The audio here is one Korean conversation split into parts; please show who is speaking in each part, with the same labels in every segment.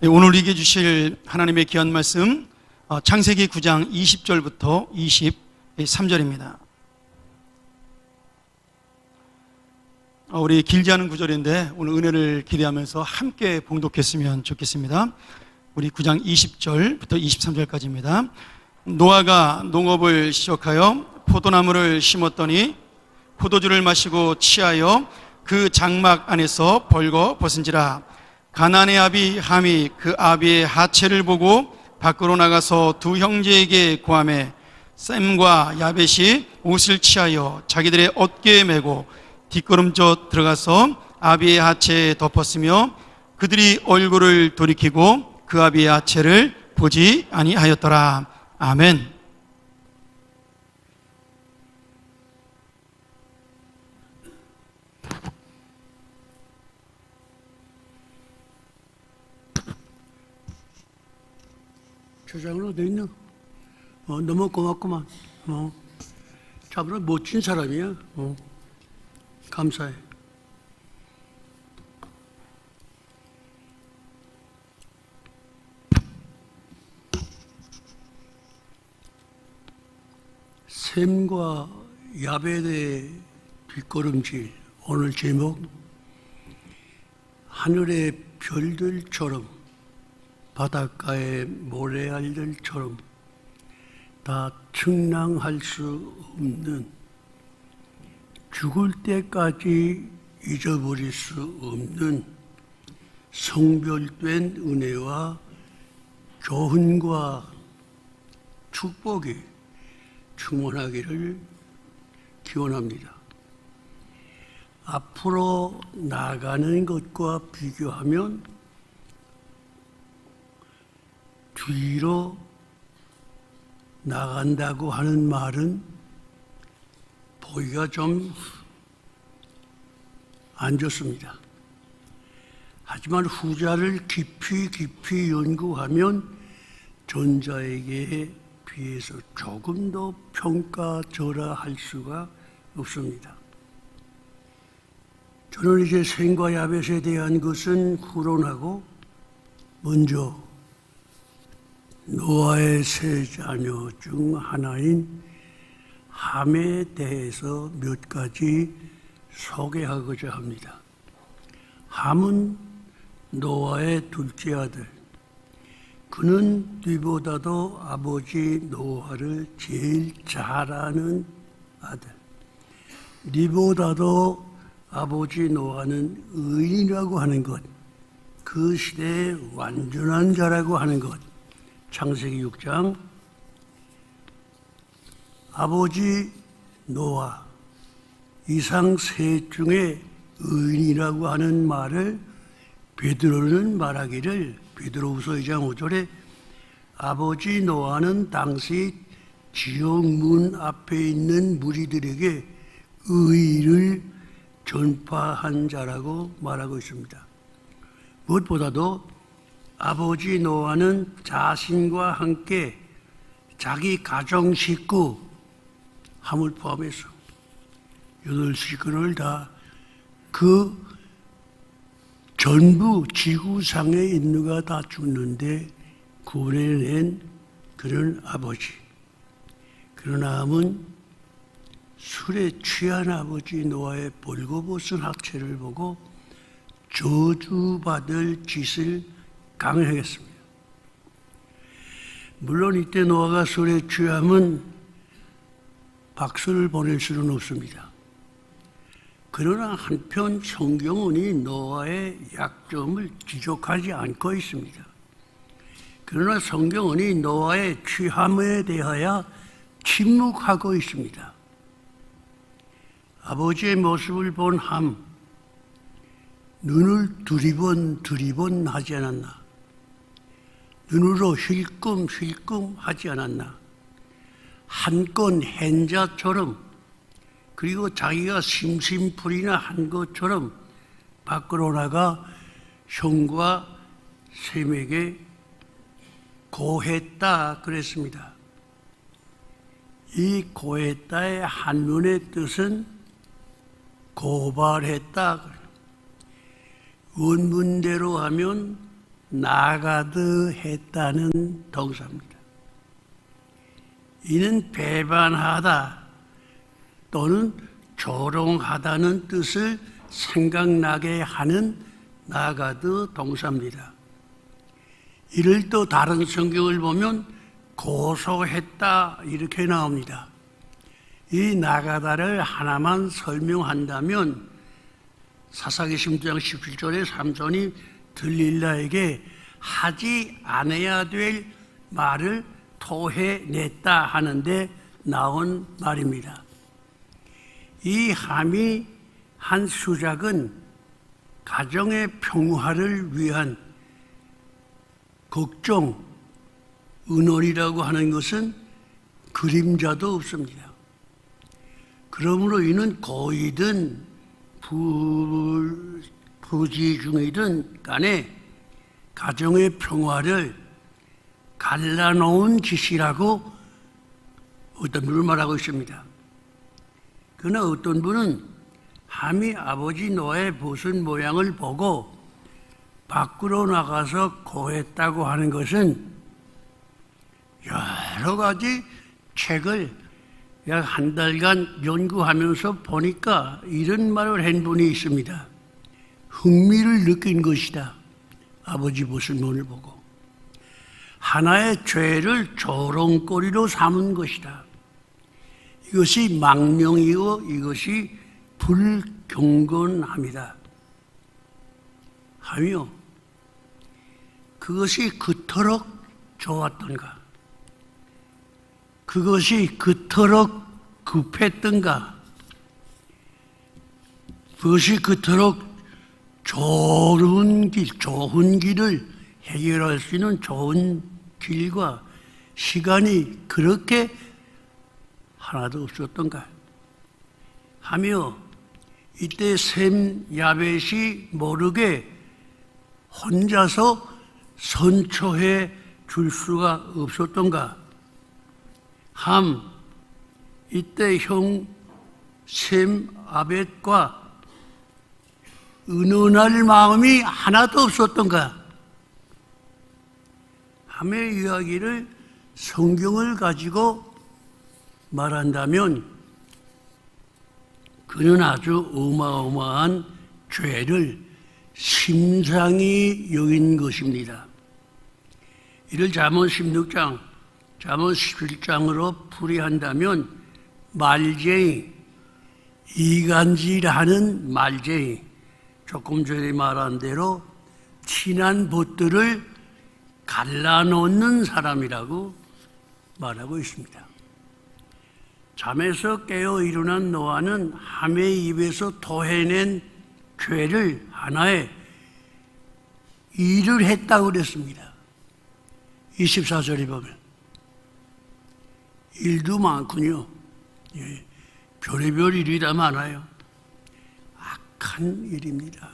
Speaker 1: 오늘 읽어 주실 하나님의 귀한 말씀 창세기 9장 20절부터 23절입니다. 우리 길지 않은 구절인데 오늘 은혜를 기대하면서 함께 봉독했으면 좋겠습니다. 우리 9장 20절부터 23절까지입니다. 노아가 농업을 시작하여 포도나무를 심었더니 포도주를 마시고 취하여 그 장막 안에서 벌거 벗은지라. 가나안의 아비 함이 그 아비의 하체를 보고 밖으로 나가서 두 형제에게 고하매 셈과 야벳이 옷을 취하여 자기들의 어깨에 메고 뒷걸음져 들어가서 아비의 하체에 덮었으며 그들이 얼굴을 돌이키고 그 아비의 하체를 보지 아니하였더라. 아멘.
Speaker 2: 조장은 어디 있나? 너무 고맙구만. 참으로 멋진 사람이야. 감사해. 셈과 야벳의 뒷걸음질. 오늘 제목, 하늘의 별들처럼 바닷가의 모래알들처럼 다 측량할 수 없는, 죽을 때까지 잊어버릴 수 없는 성별된 은혜와 교훈과 축복이 충만하기를 기원합니다. 앞으로 나가는 것과 비교하면 뒤로 나간다고 하는 말은 보기가 좀 안 좋습니다. 하지만 후자를 깊이 연구하면 전자에게 비해서 조금 더 평가절하할 수가 없습니다. 저는 이제 셈과 야벳에 대한 것은 후론하고 먼저 노아의 세 자녀 중 하나인 함에 대해서 몇 가지 소개하고자 합니다. 함은 노아의 둘째 아들. 그는 뒤보다도 아버지 노아를 제일 잘 아는 아들. 니보다도 아버지 노아는 의인이라고 하는 것, 그 시대의 완전한 자라고 하는 것. 창세기 6장. 아버지 노아, 이상 셋 중에 의인이라고 하는 말을 베드로는 말하기를, 베드로후서 2장 5절에 아버지 노아는 당시 지옥문 앞에 있는 무리들에게 의의를 전파한 자라고 말하고 있습니다. 무엇보다도 아버지 노아는 자신과 함께 자기 가정 식구, 함을 포함해서 8식구를 다 그 전부 지구상의 인류가 다 죽는데 구원해낸 그런 아버지. 그러나 함은 술에 취한 아버지 노아의 벌거벗은 하체를 보고 저주받을 짓을 강행하겠습니다. 물론 이때 노아가 술에 취하면 박수를 보낼 수는 없습니다. 그러나 한편 성경은 이 노아의 약점을 지적하지 않고 있습니다. 그러나 성경은 이 노아의 취함에 대하여 침묵하고 있습니다. 아버지의 모습을 본 함, 눈을 두리번 하지 않았나? 눈으로 힐끔힐끔 하지 않았나? 한 건 hen자처럼, 그리고 자기가 심심풀이나 한 것처럼 밖으로 나가 형과 셈에게 고했다 그랬습니다. 이 고했다의 한문의 뜻은 고발했다. 원문대로 하면 나가드 했다는 동사입니다. 이는 배반하다 또는 조롱하다는 뜻을 생각나게 하는 나가드 동사입니다. 이를 또 다른 성경을 보면 고소했다 이렇게 나옵니다. 이 나가다를 하나만 설명한다면 사사기 10장 17절에 삼손이 들릴라에게 하지 않아야 될 말을 토해냈다 하는데 나온 말입니다. 이 함이 한 수작은 가정의 평화를 위한 걱정, 은월이라고 하는 것은 그림자도 없습니다. 그러므로 이는 고이든 부지 중이든 간에 가정의 평화를 갈라놓은 짓이라고 어떤 분을 말하고 있습니다. 그러나 어떤 분은 함이 아버지 노아의 벗은 모양을 보고 밖으로 나가서 고했다고 하는 것은 여러 가지 책을 약 한 달간 연구하면서 보니까 이런 말을 한 분이 있습니다. 흥미를 느낀 것이다. 아버지 벗은 모양을 보고 하나의 죄를 조롱거리로 삼은 것이다. 이것이 망령이고 이것이 불경건함이다. 하며 그것이 그토록 좋았던가? 그것이 그토록 급했던가? 그것이 그토록 좋은 길을 해결할 수 있는 좋은 길과 시간이 그렇게 하나도 없었던가? 하며 이때 셈 야벳이 모르게 혼자서 선처해 줄 수가 없었던가? 함 이때 형 셈 야벳과 은은할 마음이 하나도 없었던가? 함의 이야기를 성경을 가지고 말한다면 그는 아주 어마어마한 죄를 심상히 여긴 것입니다. 이를 잠언 16장, 잠언 11장으로 풀이한다면 말쟁이, 이간질하는 말쟁이, 조금 전에 말한 대로 티난 벗들을 갈라놓는 사람이라고 말하고 있습니다. 잠에서 깨어 일어난 노아는 함의 입에서 토해낸 죄를 하나의 일을 했다고 그랬습니다. 24절에 보면 일도 많군요. 예, 별의별 일이 다 많아요. 악한 일입니다.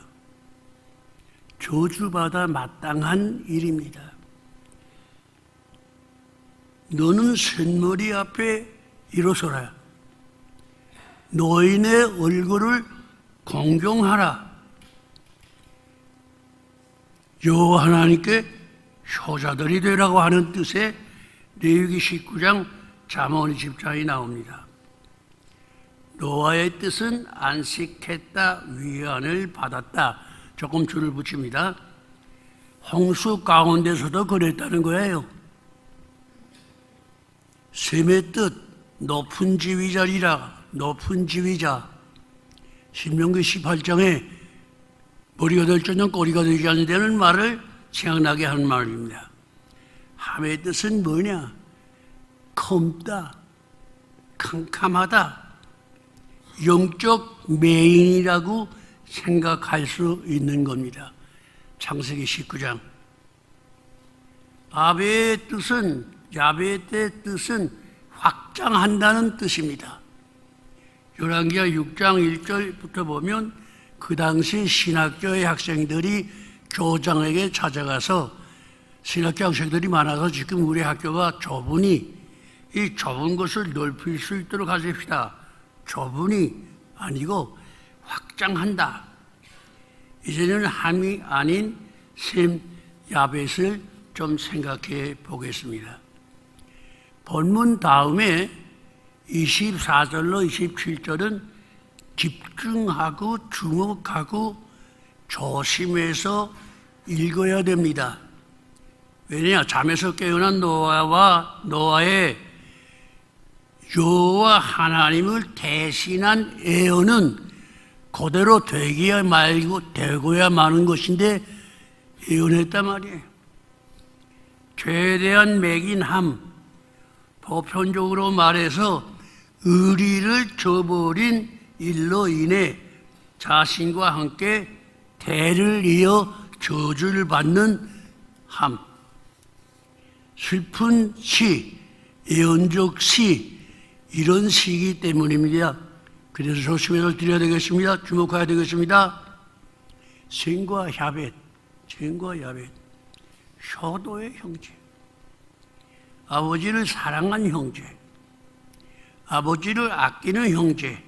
Speaker 2: 저주받아 마땅한 일입니다. 너는 쇳머리 앞에 일어서라. 노인의 얼굴을 공경하라. 여호와 하나님께 효자들이 되라고 하는 뜻의 레위기 19장 잠언 20장이 나옵니다. 노아의 뜻은 안식했다, 위안을 받았다. 조금 줄을 붙입니다. 홍수 가운데서도 그랬다는 거예요. 셈의 뜻, 높은 지위자리라, 높은 지위자. 신명기 18장에 머리가 될 줄은 꼬리가 되지 않는다는 말을 생각나게 하는 말입니다. 함의 뜻은 뭐냐? 컴다, 캄캄하다, 영적 메인이라고 생각할 수 있는 겁니다. 창세기 19장. 아베의 뜻은, 야베의 뜻은 확장한다는 뜻입니다. 열왕기하 6장 1절부터 보면 그 당시 신학교의 학생들이 교장에게 찾아가서 신학교 학생들이 많아서 지금 우리 학교가 좁으니 이 좁은 것을 넓힐 수 있도록 하십시다. 좁으니 아니고 확장한다. 이제는 함이 아닌 셈 야벳을 좀 생각해 보겠습니다. 본문 다음에 24절로 27절은 집중하고 주목하고 조심해서 읽어야 됩니다. 왜냐? 잠에서 깨어난 노아와 노아의 여호와 하나님을 대신한 예언은 그대로 되기야 말고 되고야 마는 것인데 예언했단 말이에요. 죄에 대한 매긴함, 보편적으로 말해서 의리를 저버린 일로 인해 자신과 함께 대를 이어 저주를 받는 함, 슬픈 시, 예언적 시, 이런 시기 때문입니다. 그래서 조심해서 드려야 되겠습니다. 주목해야 되겠습니다. 셈과 야벳, 효도의 형제, 아버지를 사랑한 형제, 아버지를 아끼는 형제,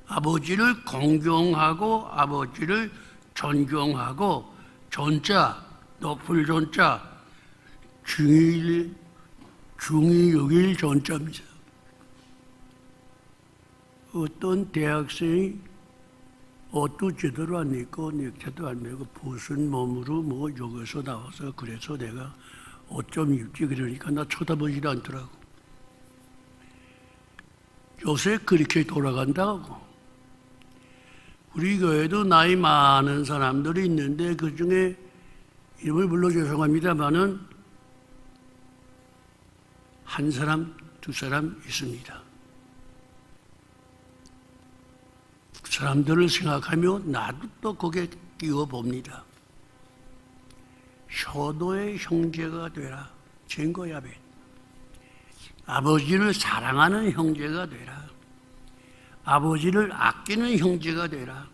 Speaker 2: 아버지를 공경하고 아버지를 존경하고, 존자, 높을 존자, 중히 여길 존자입니다. 어떤 대학생이 옷도 제대로 안 입고 넥타이도 안 매고 벗은 몸으로 여기서 나와서 그래서 내가 옷 좀 입지 그러니까 나 쳐다보지도 않더라고. 요새 그렇게 돌아간다고. 우리 교회도 나이 많은 사람들이 있는데 그 중에 이름을 불러 죄송합니다만은 한 사람, 두 사람 있습니다. 그 사람들을 생각하며 나도 또 거기에 끼워 봅니다. 효도의 형제가 되라. 쟁거야벳. 아버지를 사랑하는 형제가 되라. 아버지를 아끼는 형제가 되라.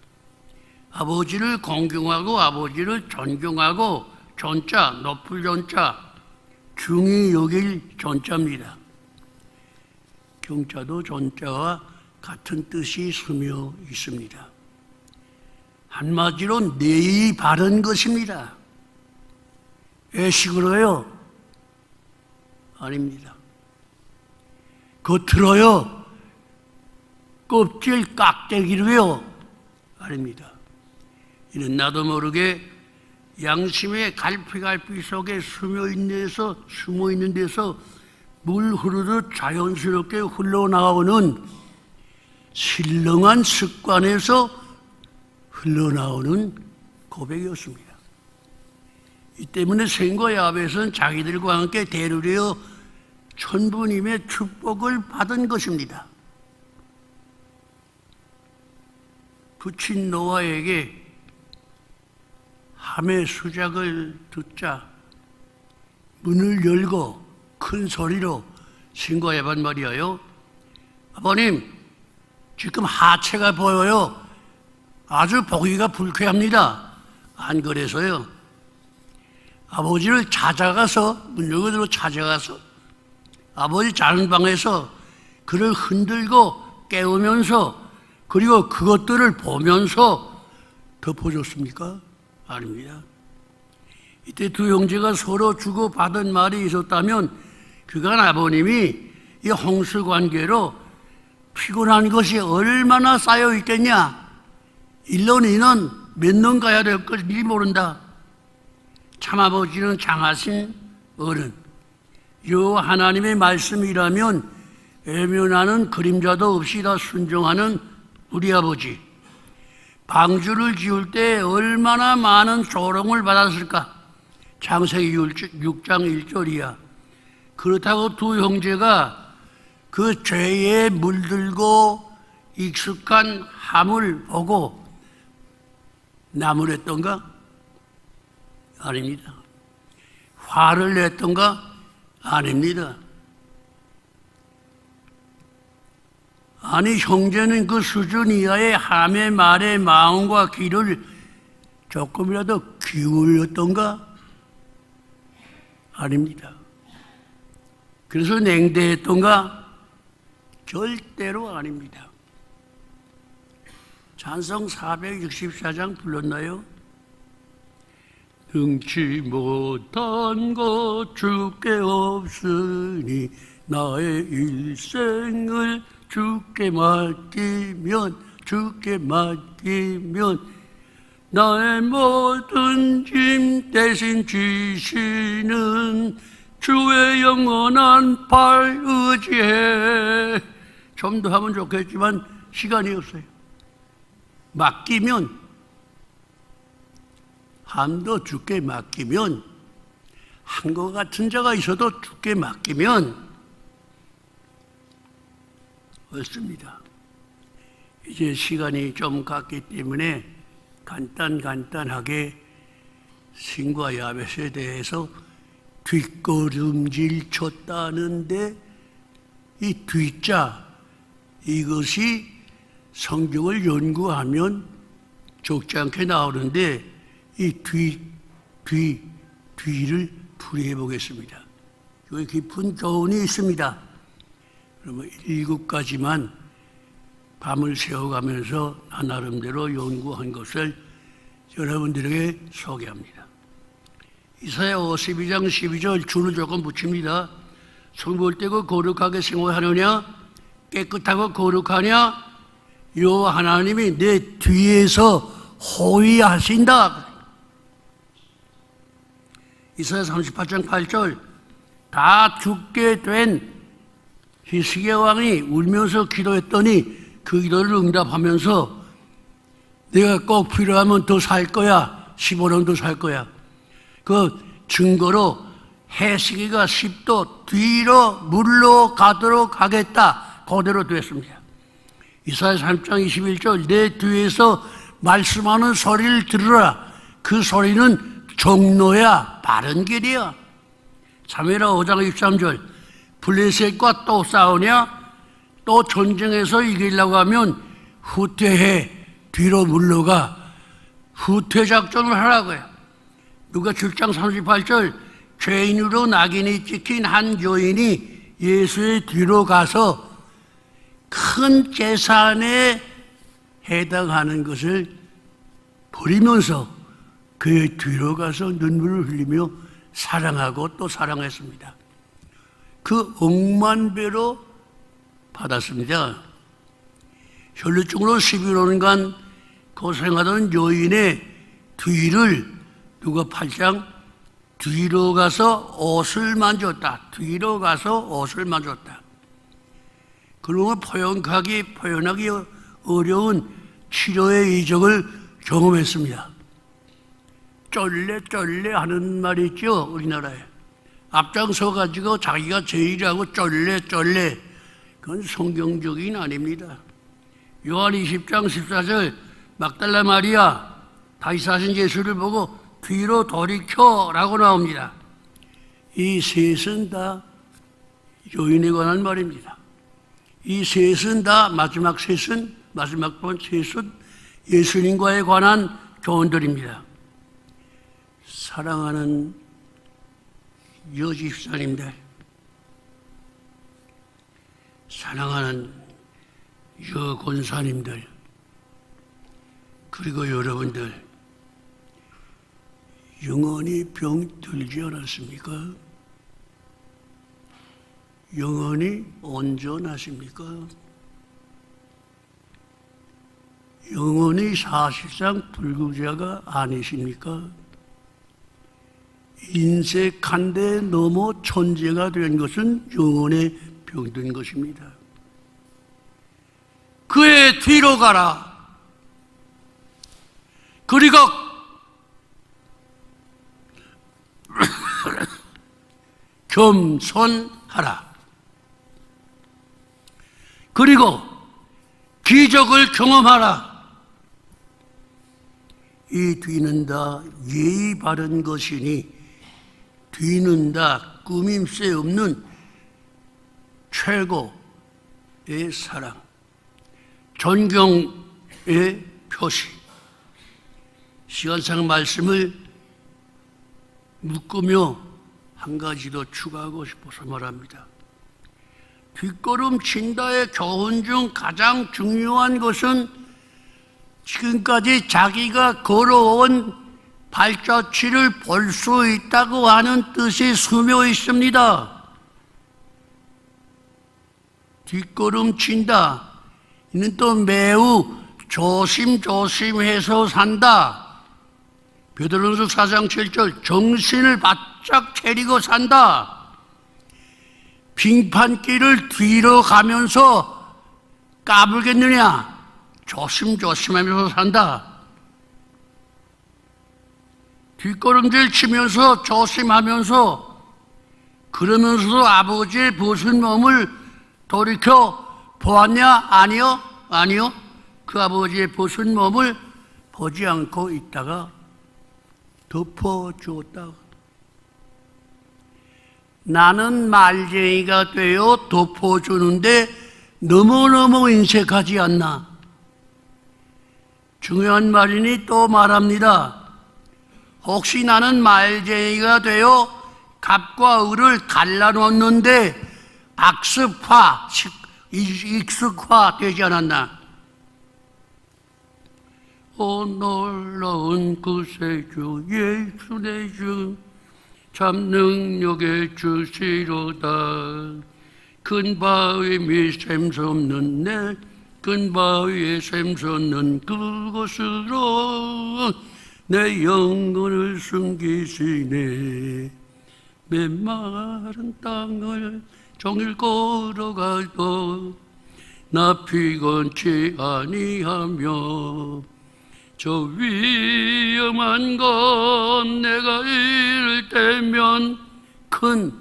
Speaker 2: 아버지를 공경하고 아버지를 존경하고, 존자, 높을 존자, 중히 여길 존자입니다. 경자도 존자와 같은 뜻이 스며 있습니다. 한마디로 내이 바른 것입니다. 애식으로요? 아닙니다. 겉으로요? 껍질 깍대기로요? 아닙니다. 이는 나도 모르게 양심의 갈피갈피 속에 숨어 있는 데서 물 흐르듯 자연스럽게 흘러나오는 신령한 습관에서 흘러나오는 고백이었습니다. 이 때문에 셈과 야벳은 자기들과 함께 대르려 천부님의 축복을 받은 것입니다. 부친 노아에게 함의 수작을 듣자 문을 열고 큰 소리로 셈과 야벳 말이에요. 아버님, 지금 하체가 보여요. 아주 보기가 불쾌합니다. 안 그래서요. 아버지를 찾아가서, 문 열고 찾아가서 아버지 자는 방에서 그를 흔들고 깨우면서 그리고 그것들을 보면서 덮어줬습니까? 아닙니다. 이때 두 형제가 서로 주고받은 말이 있었다면 그간 아버님이 이 홍수 관계로 피곤한 것이 얼마나 쌓여 있겠냐. 1년, 2년, 몇 년 가야 될 것인지 모른다. 참아버지는 장하신 어른, 여호와 하나님의 말씀이라면 애면하는 그림자도 없이 다 순종하는 우리 아버지, 방주를 지을 때 얼마나 많은 조롱을 받았을까? 창세기 6장 1절이야. 그렇다고 두 형제가 그 죄에 물들고 익숙한 함을 보고 나무랬던가? 아닙니다. 화를 냈던가? 아닙니다. 아니, 형제는 그 수준 이하의 함의 말의 마음과 귀를 조금이라도 기울였던가? 아닙니다. 그래서 냉대했던가? 절대로 아닙니다. 찬송 464장 불렀나요? 능치 못한 것 주께 없으니 나의 일생을 주께 맡기면 나의 모든 짐 대신 지시는 주의 영원한 팔 의지해. 좀 더 하면 좋겠지만 시간이 없어요. 맡기면, 함도 주께 맡기면, 한것 같은 자가 있어도 주께 맡기면 없습니다. 이제 시간이 좀 갔기 때문에 간단하게 신과 야벳에 대해서 뒷걸음질 쳤다는데 이 뒷자, 이것이 성경을 연구하면 적지 않게 나오는데 이 뒤를 풀이해 보겠습니다. 여기 깊은 교훈이 있습니다. 그러면 7가지만 밤을 새워가면서 나 나름대로 연구한 것을 여러분들에게 소개합니다. 이사야 52장 12절 줄을 조금 붙입니다. 성볼 때고 거룩하게 생활하느냐 깨끗하고 거룩하냐 여호와 하나님이 내 뒤에서 호위하신다. 이사야 38장 8절 다 죽게 된 히스기야 왕이 울면서 기도했더니 그 기도를 응답하면서 내가 꼭 필요하면 더 살 거야. 15년 더 살 거야. 그 증거로 해시기가 10도 뒤로 물러가도록 하겠다. 그대로 됐습니다. 이사야 3장 21절 내 뒤에서 말씀하는 소리를 들으라. 그 소리는 정로야 바른 길이야. 사무엘하 5장 23절 블레셋과 또 싸우냐? 또 전쟁에서 이기려고 하면 후퇴해 뒤로 물러가 후퇴 작전을 하라고요. 누가 7장 38절 죄인으로 낙인이 찍힌 한 여인이 예수의 뒤로 가서 큰 재산에 해당하는 것을 버리면서 그의 뒤로 가서 눈물을 흘리며 사랑하고 또 사랑했습니다. 그 억만 배로 받았습니다. 혈루증으로 11년간 고생하던 여인의 뒤를 누가 8장 뒤로 가서 옷을 만졌다. 뒤로 가서 옷을 만졌다. 그러면 표현하기 어려운 치료의 이적을 경험했습니다. 쫄래 하는 말이 있죠, 우리나라에. 앞장서 가지고 자기가 제일하고 쫄래 그건 성경적인 아닙니다. 요한 20장 14절 막달라 마리아 다시 사신 예수를 보고 뒤로 돌이켜라고 나옵니다. 이 셋은 다 여인에 관한 말입니다. 이 셋은 다 마지막 번 셋은 예수님과에 관한 교훈들입니다. 사랑하는 여집사님들, 사랑하는 여권사님들, 그리고 여러분들, 영원히 병들지 않았습니까? 영원히 온전하십니까? 영원히 사실상 불구자가 아니십니까? 인색 한 대 넘어 천재가 된 것은 영혼에 병든 것입니다. 그의 뒤로 가라. 그리고 겸손하라. 그리고 기적을 경험하라. 이 뒤는 다 예의 바른 것이니 뒤는 다 꾸밈새 없는 최고의 사랑, 존경의 표시. 시간상 말씀을 묶으며 한 가지 더 추가하고 싶어서 말합니다. 뒷걸음 친다의 교훈 중 가장 중요한 것은 지금까지 자기가 걸어온 발자취를 볼 수 있다고 하는 뜻이 스며 있습니다. 뒷걸음친다. 이는 또 매우 조심조심해서 산다. 베드로전서 4장 7절 정신을 바짝 차리고 산다. 빙판길을 뒤로 가면서 까불겠느냐? 조심조심하면서 산다. 뒷걸음질 치면서 조심하면서 그러면서도 아버지의 벗은 몸을 돌이켜 보았냐? 아니요. 아니요. 그 아버지의 벗은 몸을 보지 않고 있다가 덮어주었다. 나는 말쟁이가 되어 덮어주는데 너무너무 인색하지 않나? 중요한 말이니 또 말합니다. 혹시 나는 말쟁이가 되어 갑과 을을 갈라놓는데 악습화, 익숙화 되지 않았나? 오 놀라운 구세주 예수 내 주 참 능력의 주시로다. 큰 바위 및 샘솟는 내 큰 바위에 샘솟는 그곳으로 내 영혼을 숨기시네. 메마른 땅을 종일 걸어가도 나 피곤치 아니하며 저 위험한 건 내가 이를 때면 큰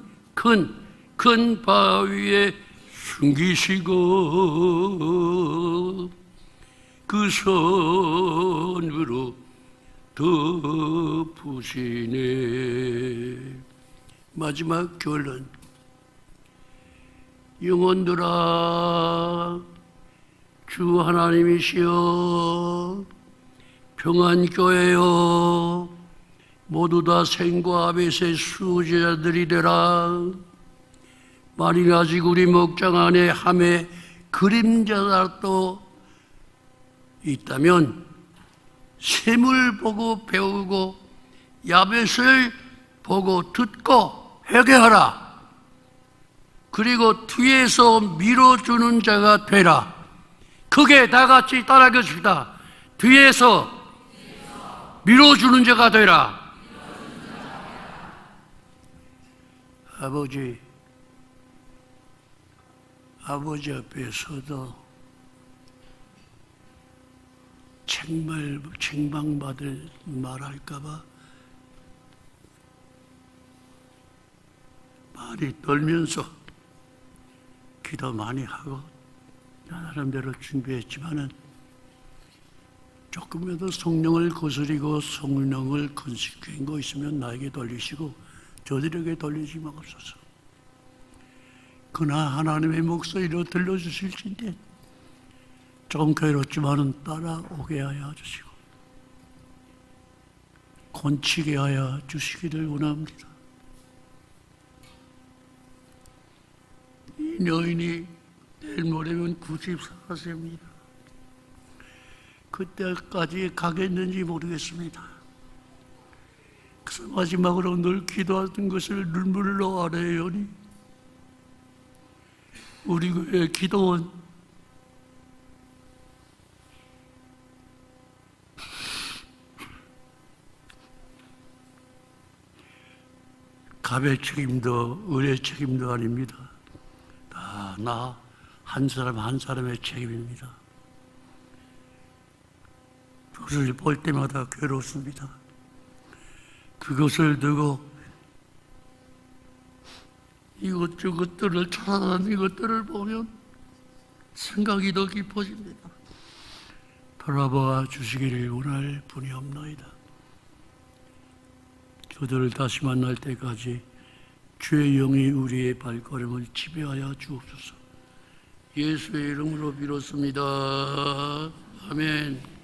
Speaker 2: 바위에 숨기시고 그 손으로 덮으시네. 마지막 결론. 영혼들아, 주 하나님이시여 평안교회여 모두 다 생과 아벳의 수제자들이 되라. 만일 아직 우리 목장 안에 함의 그림자라도 있다면 샘을 보고 배우고 야벳을 보고 듣고 회개하라. 그리고 뒤에서 밀어주는 자가 되라. 크게 다 같이 따라하겠습니다. 뒤에서 밀어주는 자가 되라. 아버지 앞에 서도 책망받을 말할까봐 많이 떨면서 기도 많이 하고 나름대로 준비했지만은 조금이라도 성령을 거스리고 성령을 건식한 거 있으면 나에게 돌리시고 저들에게 돌리지 마옵소서. 그러나 하나님의 목소리로 들려주실진데 조금 괴롭지만은 따라오게 하여 주시고 권치게 하여 주시기를 원합니다. 이 여인이 내일 모레면 94세입니다. 그때까지 가겠는지 모르겠습니다. 그래서 마지막으로 늘 기도하던 것을 눈물로 아뢰오니 우리 교회 기도원 갑의 책임도 을의 책임도 아닙니다. 다 나 한 사람 한 사람의 책임입니다. 그것을 볼 때마다 괴롭습니다. 그것을 두고 이것저것들을 찾아다니는 것들을 보면 생각이 더 깊어집니다. 돌아봐 주시기를 원할 뿐이 없나이다. 그들을 다시 만날 때까지 주의 영이 우리의 발걸음을 지배하여 주옵소서. 예수의 이름으로 빌었습니다. 아멘.